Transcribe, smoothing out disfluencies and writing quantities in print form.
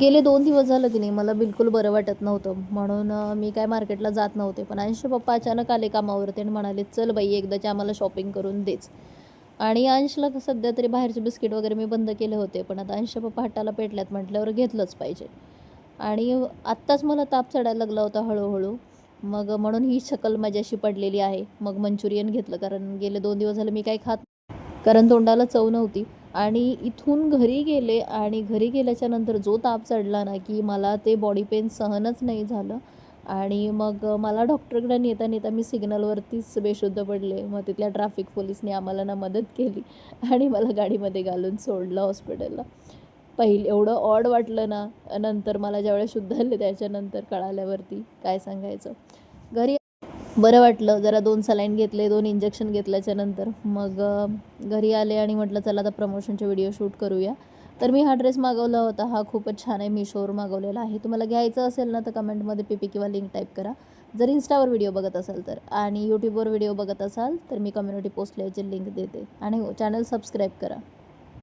गेले 2 दिवस झालं की नाही मला बिलकुल बरं वाटत नव्हतं. म्हणून मी काय मार्केटला जात नव्हते. पण अंशचे पप्पा अचानक आले कामावरती आणि म्हणाले, "चल बाई एकदाची आम्हाला शॉपिंग करून देच." आणि अंशला सध्या तरी बाहेरचे बिस्किट वगैरे मी बंद केले होते. पण आता अंशचे पप्पा हट्टाला पेटल्यात म्हटल्यावर घेतलंच पाहिजे. आणि आत्ताच मला ताप चढायला लागला होता हळू-हळू. मग म्हणून ही शकल माझी अशी पडलेली आहे. मग मंचुरियन घेतलं कारण गेले 2 दिवस झाले मी काही खात कारण तोंडाला चव नव्हती. आणि इथून घरी गेले आणि घरी गेल्याच्यानंतर जो ताप चढला ना, की मला ते बॉडी पेन सहनच नाही झालं. आणि मग मला डॉक्टरकडे नेता-नेता मी सिग्नलवरतीच बेशुद्ध पडले. मग तिथल्या ट्रॅफिक पोलिसने आम्हाला ना मदत केली आणि मला गाडीमध्ये घालून सोडलं हॉस्पिटलला. पहिलं एवढं ऑड वाटलं ना, नंतर मला ज्यावेळेस शुद्ध झाले त्याच्यानंतर कळाल्यावरती काय सांगायचं. घरी बरं वाटलं. जरा 2 सलाईन घेतले, 2 इंजेक्शन घेतल्याच्यानंतर मग घरी आले आणि म्हटलं चला आता प्रमोशनचे व्हिडिओ शूट करूया. तर मी हा ड्रेस मागवला होता. हा खूपच छान आहे. Meeshoवर मागवलेला आहे. तुम्हाला घ्यायचं असेल ना, तर कमेंटमध्ये पीपी किंवा लिंक टाईप करा. जर Instaवर व्हिडिओ बघत असाल तर. आणि YouTubeवर व्हिडिओ बघत असाल तर मी कम्युनिटी पोस्ट लिहायची लिंक देते. आणि चॅनल सबस्क्राईब करा.